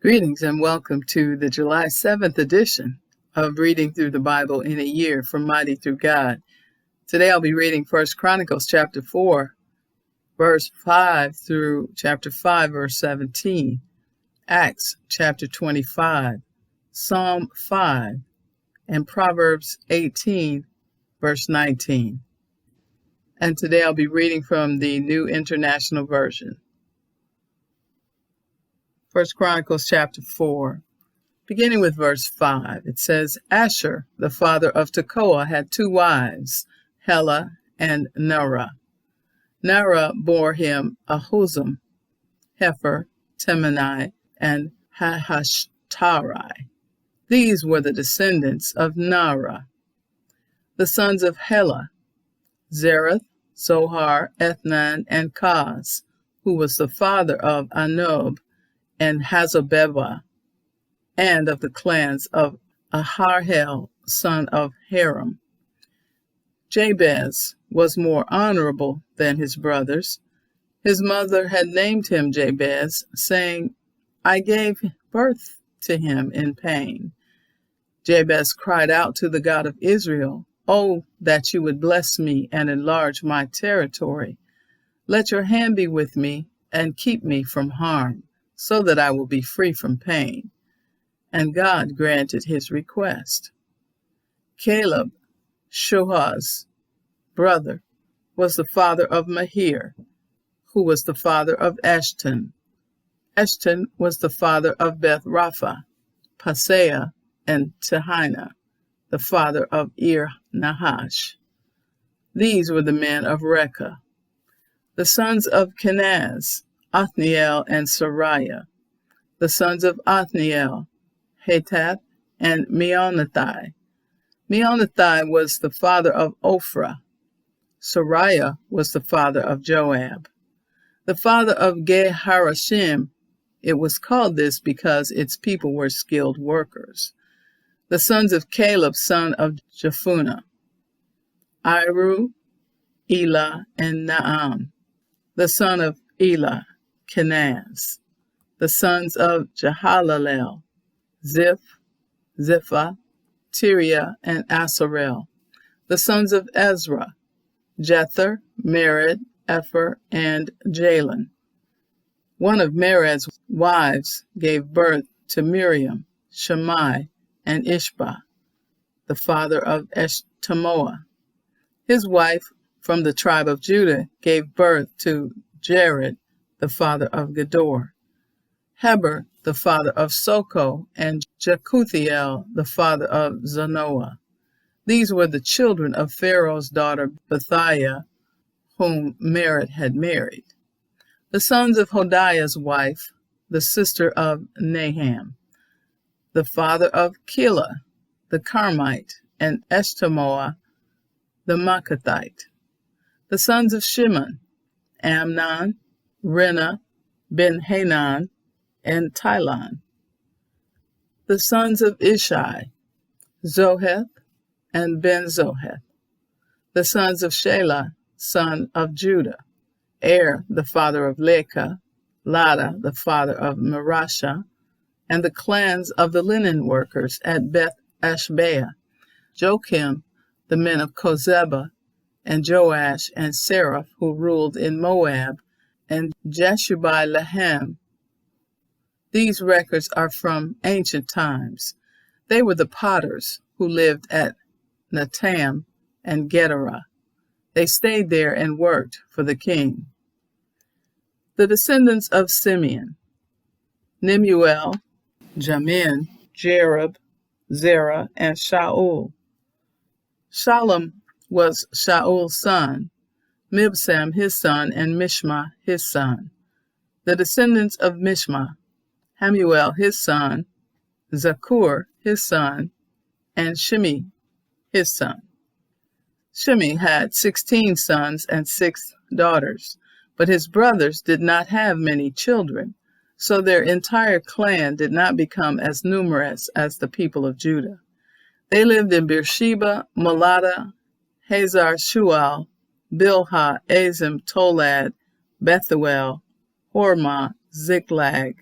Greetings and welcome to the July 7th edition of Reading Through the Bible in a Year from Mighty Through God. Today I'll be reading 1 Chronicles chapter 4, verse 5 through chapter 5, verse 17, Acts chapter 25, Psalm 5, and Proverbs 18, verse 19. And today I'll be reading from the New International Version. 1 Chronicles chapter 4, beginning with verse 5, it says, Asher, the father of Tekoa, had two wives, Helah and Nerah. Nerah bore him Ahuzam, Hefer, Temeni, and Hahashtari. These were the descendants of Nerah. The sons of Helah, Zerath, Zohar, Ethnan, and Kaz, who was the father of Anob and Hazobebah, and of the clans of Aharhel, son of Haram. Jabez was more honorable than his brothers. His mother had named him Jabez, saying, I gave birth to him in pain. Jabez cried out to the God of Israel, Oh, that you would bless me and enlarge my territory. Let your hand be with me and keep me from harm, so that I will be free from pain. And God granted his request. Caleb, Shuh's brother, was the father of Mahir, who was the father of Eshton. Eshton was the father of Beth Rapha, Paseah, and Tehina, the father of Ir-Nahash. These were the men of Rekah. The sons of Kenaz, Othniel and Sariah. The sons of Othniel, Hatath and Meonothai. Meonothai was the father of Ophrah. Sariah was the father of Joab. The father of Ge-Harashim, it was called this because its people were skilled workers. The sons of Caleb, son of Jephunneh, Iru, Elah, and Naam. The son of Elah, Kenaz. The sons of Jehalalel, Ziph, Ziphah, Tiria, and Asarel. The sons of Ezra, Jether, Mered, Epher, and Jalen. One of Mered's wives gave birth to Miriam, Shammai, and Ishbah, the father of Eshtemoa. His wife from the tribe of Judah gave birth to Jared, the father of Gedor, Heber, the father of Soko, and Jekuthiel, the father of Zanoah. These were the children of Pharaoh's daughter Bethiah, whom Mered had married. The sons of Hodiah's wife, the sister of Naham, the father of Keilah, the Carmite, and Eshtemoa, the Maacathite. The sons of Shimon, Amnon, Rena, Ben-Hanan, and Tylon. The sons of Ishai, Zoheth, and Ben-Zoheth. The sons of Shelah, son of Judah, the father of Lekah, Lada, the father of Marashah, and the clans of the linen workers at Beth Ashbea, Joachim, the men of Kozeba, and Joash and Seraph, who ruled in Moab, and Jashubai-Lehem. These records are from ancient times. They were the potters who lived at Natam and Gederah. They stayed there and worked for the king. The descendants of Simeon, Nemuel, Jamin, Jerub, Zerah, and Shaul. Shalom was Shaul's son, Mibsam his son, and Mishma his son. The descendants of Mishma, Hamuel his son, Zakur his son, and Shimi his son. Shimi had 16 sons and 6 daughters, but his brothers did not have many children, so their entire clan did not become as numerous as the people of Judah. They lived in Beersheba, Molada, Hazar Shual, Bilhah, Azim, Tolad, Bethuel, Hormah, Ziklag,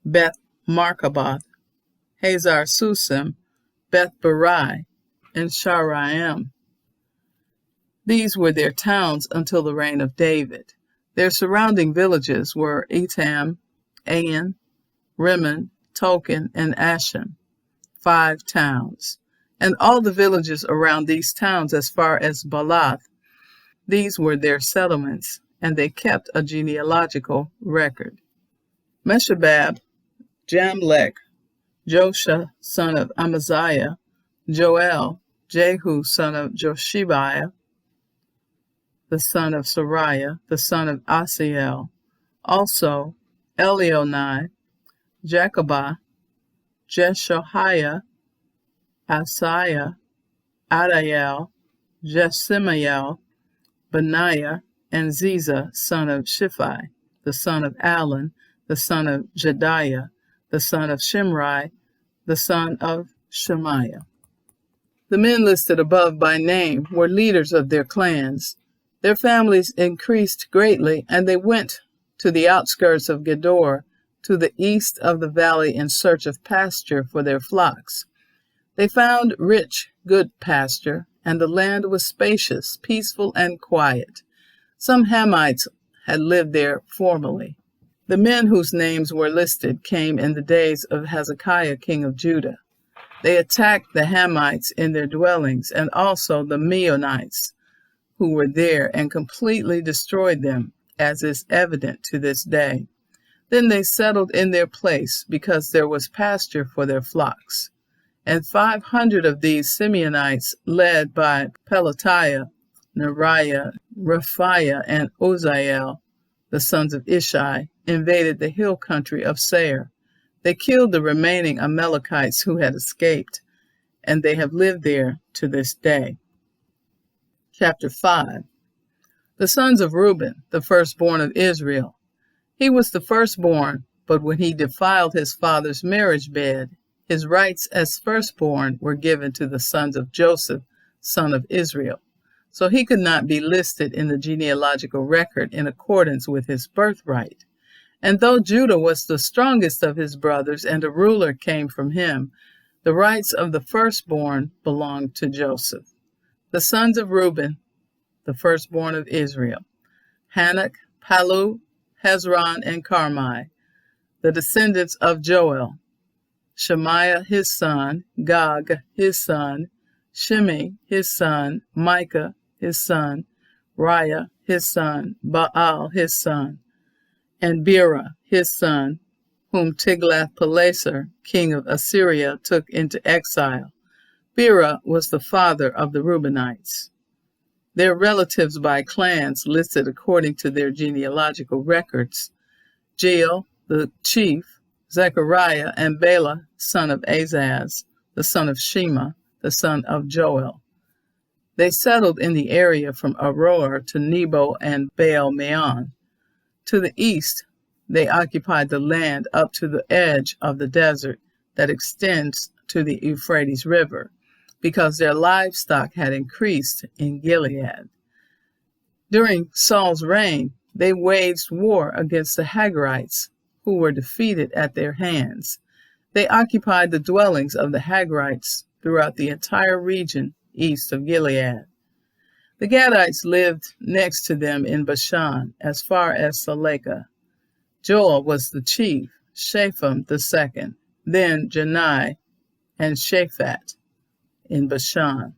Beth Markaboth, Hazar Susim, Beth Barai, and Sharaim. These were their towns until the reign of David. Their surrounding villages were Etam, Ain, Rimmon, Token, and Ashan, 5 towns, and all the villages around these towns as far as Baalath. These were their settlements, and they kept a genealogical record. Meshabab, Jamlech, Josha, son of Amaziah, Joel, Jehu, son of Joshibiah, the son of Sariah, the son of Asiel, also Elionai, Jacobah, Jeshoiah, Asaiah, Adael, Jeshimiel, Benaiah, and Ziza, son of Shiphi, the son of Alon, the son of Jediah, the son of Shimri, the son of Shemaiah. The men listed above by name were leaders of their clans. Their families increased greatly, and they went to the outskirts of Gedor, to the east of the valley, in search of pasture for their flocks. They found rich, good pasture, and the land was spacious, peaceful, and quiet. Some Hamites had lived there formerly. The men whose names were listed came in the days of Hezekiah, king of Judah. They attacked the Hamites in their dwellings, and also the Meunites who were there, and completely destroyed them, as is evident to this day. Then they settled in their place, because there was pasture for their flocks. And 500 of these Simeonites, led by Pelatiah, Neriah, Rephaiah, and Uzziel, the sons of Ishi, invaded the hill country of Seir. They killed the remaining Amalekites who had escaped, and they have lived there to this day. Chapter 5. The sons of Reuben, the firstborn of Israel. He was the firstborn, but when he defiled his father's marriage bed, his rights as firstborn were given to the sons of Joseph, son of Israel. So he could not be listed in the genealogical record in accordance with his birthright. And though Judah was the strongest of his brothers and a ruler came from him, the rights of the firstborn belonged to Joseph. The sons of Reuben, the firstborn of Israel: Hanok, Palu, Hezron, and Carmi. The descendants of Joel: Shemaiah his son, Gog his son, Shimi his son, Micah his son, Raiah his son, Baal his son, and Bera his son, whom Tiglath-Pileser, king of Assyria, took into exile. Bera was the father of the Reubenites. Their relatives by clans listed according to their genealogical records: Jeiel, the chief, Zechariah, and Bela, son of Azaz, the son of Shema, the son of Joel. They settled in the area from Aroer to Nebo and Baal-Meon. To the east, they occupied the land up to the edge of the desert that extends to the Euphrates River, because their livestock had increased in Gilead. During Saul's reign, they waged war against the Hagrites, who were defeated at their hands. They occupied the dwellings of the Hagrites throughout the entire region east of Gilead. The Gadites lived next to them in Bashan, as far as Salekah. Joel was the chief, Shapham the second, then Janai and Shaphat in Bashan.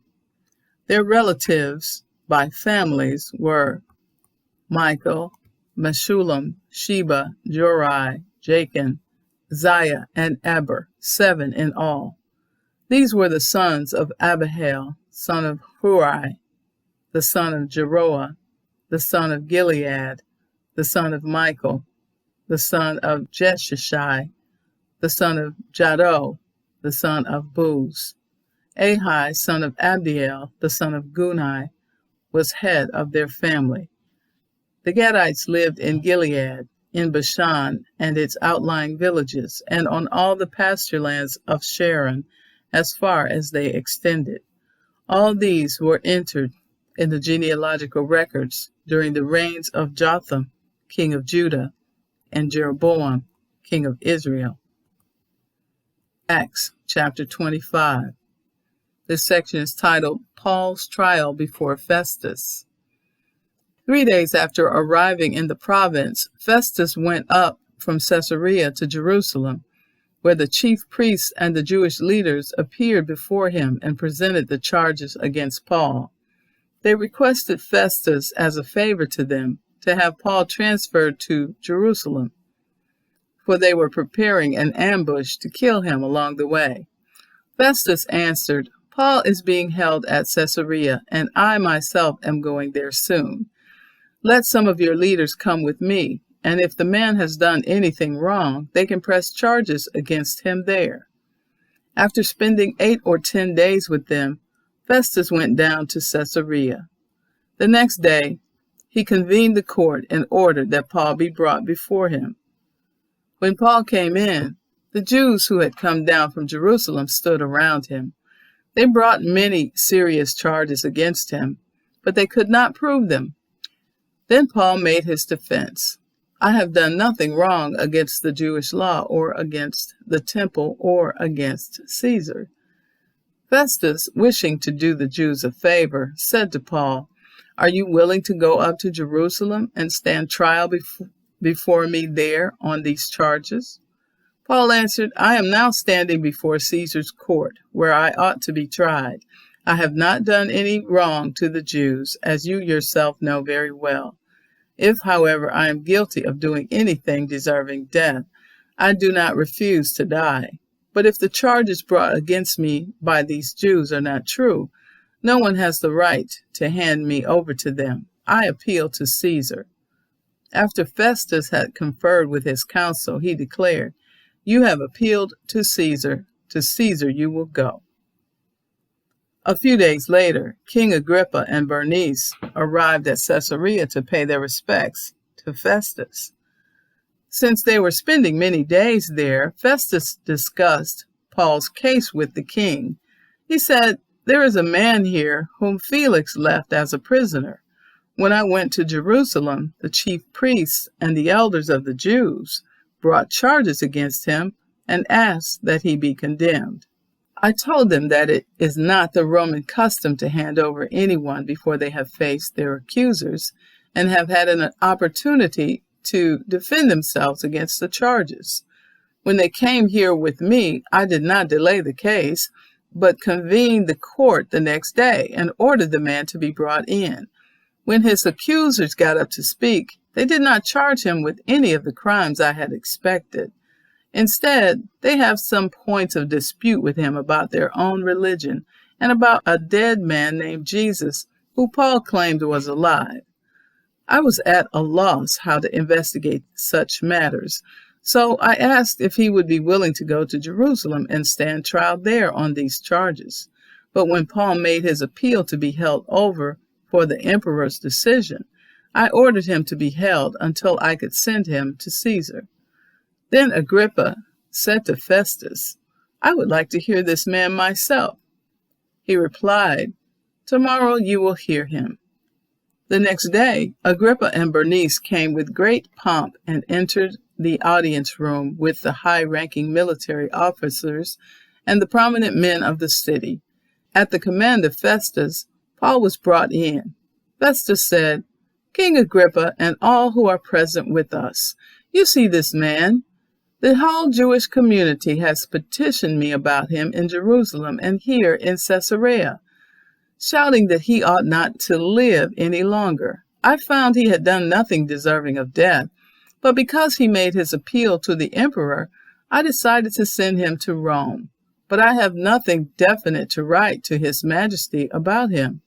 Their relatives by families were Michael, Meshullam, Sheba, Jorai, Jachin, Ziah, and Eber, 7 in all. These were the sons of Abihail, son of Hurai, the son of Jeroah, the son of Gilead, the son of Michael, the son of Jeshishai, the son of Jado, the son of Buz. Ahi, son of Abdiel, the son of Gunai, was head of their family. The Gadites lived in Gilead, in Bashan and its outlying villages, and on all the pasture lands of Sharon, as far as they extended. All these were entered in the genealogical records during the reigns of Jotham, king of Judah, and Jeroboam, king of Israel. Acts chapter 25. This section is titled Paul's Trial Before Festus. 3 days after arriving in the province, Festus went up from Caesarea to Jerusalem, where the chief priests and the Jewish leaders appeared before him and presented the charges against Paul. They requested Festus as a favor to them to have Paul transferred to Jerusalem, for they were preparing an ambush to kill him along the way. Festus answered, "Paul is being held at Caesarea, and I myself am going there soon. Let some of your leaders come with me, and if the man has done anything wrong, they can press charges against him there." After spending 8 or 10 days with them, Festus went down to Caesarea. The next day, he convened the court and ordered that Paul be brought before him. When Paul came in, the Jews who had come down from Jerusalem stood around him. They brought many serious charges against him, but they could not prove them. Then Paul made his defense. "I have done nothing wrong against the Jewish law or against the temple or against Caesar." Festus, wishing to do the Jews a favor, said to Paul, "Are you willing to go up to Jerusalem and stand trial before me there on these charges?" Paul answered, "I am now standing before Caesar's court, where I ought to be tried. I have not done any wrong to the Jews, as you yourself know very well. If, however, I am guilty of doing anything deserving death, I do not refuse to die. But if the charges brought against me by these Jews are not true, no one has the right to hand me over to them. I appeal to Caesar." After Festus had conferred with his council, he declared, "You have appealed to Caesar you will go." A few days later, King Agrippa and Bernice arrived at Caesarea to pay their respects to Festus. Since they were spending many days there, Festus discussed Paul's case with the king. He said, "There is a man here whom Felix left as a prisoner. When I went to Jerusalem, the chief priests and the elders of the Jews brought charges against him and asked that he be condemned. I told them that it is not the Roman custom to hand over anyone before they have faced their accusers and have had an opportunity to defend themselves against the charges. When they came here with me, I did not delay the case, but convened the court the next day and ordered the man to be brought in. When his accusers got up to speak, they did not charge him with any of the crimes I had expected. Instead, they have some points of dispute with him about their own religion and about a dead man named Jesus, who Paul claimed was alive. I was at a loss how to investigate such matters, so I asked if he would be willing to go to Jerusalem and stand trial there on these charges. But when Paul made his appeal to be held over for the emperor's decision, I ordered him to be held until I could send him to Caesar. Then Agrippa said to Festus, "I would like to hear this man myself." He replied, "Tomorrow you will hear him." The next day, Agrippa and Bernice came with great pomp and entered the audience room with the high-ranking military officers and the prominent men of the city. At the command of Festus, Paul was brought in. Festus said, "King Agrippa and all who are present with us, you see this man. The whole Jewish community has petitioned me about him in Jerusalem and here in Caesarea, shouting that he ought not to live any longer. I found he had done nothing deserving of death, but because he made his appeal to the emperor, I decided to send him to Rome. But I have nothing definite to write to His Majesty about him.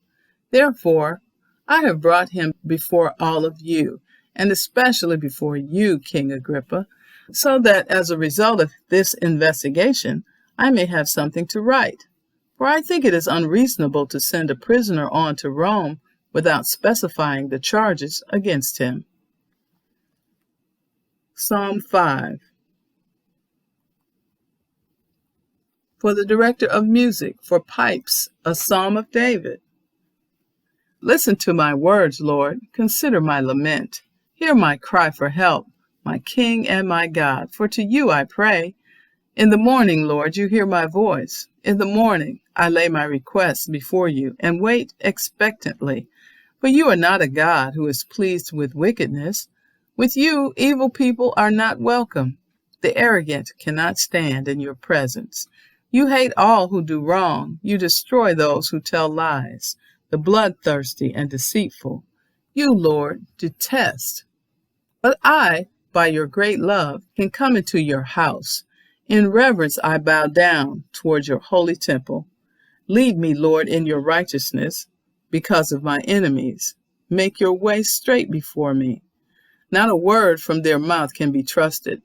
Therefore, I have brought him before all of you, and especially before you, King Agrippa, so that as a result of this investigation, I may have something to write. For I think it is unreasonable to send a prisoner on to Rome without specifying the charges against him." Psalm 5. For the director of music, for pipes, a psalm of David. Listen to my words, Lord. Consider my lament. Hear my cry for help, my King and my God, for to you I pray. In the morning, Lord, you hear my voice. In the morning, I lay my requests before you and wait expectantly. For you are not a God who is pleased with wickedness. With you, evil people are not welcome. The arrogant cannot stand in your presence. You hate all who do wrong. You destroy those who tell lies, the bloodthirsty and deceitful. You, Lord, detest. But I, by your great love, can come into your house. In reverence I bow down toward your holy temple. Lead me, Lord, in your righteousness because of my enemies. Make your way straight before me. Not a word from their mouth can be trusted.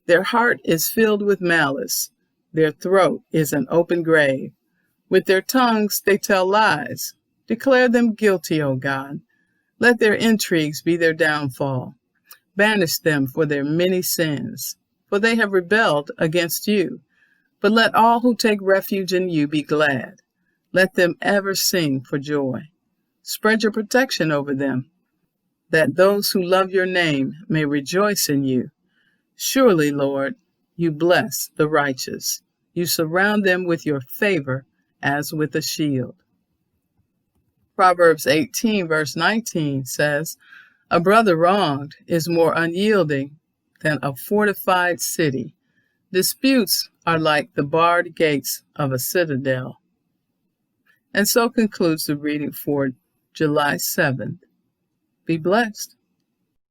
Their heart is filled with malice. Their throat is an open grave. With their tongues they tell lies. Declare them guilty, O God. Let their intrigues be their downfall. Banish them for their many sins, for they have rebelled against you. But let all who take refuge in you be glad. Let them ever sing for joy. Spread your protection over them, that those who love your name may rejoice in you. Surely, Lord, you bless the righteous. You surround them with your favor as with a shield. Proverbs 18, verse 19 says, a brother wronged is more unyielding than a fortified city. Disputes are like the barred gates of a citadel. And so concludes the reading for July 7th. Be blessed.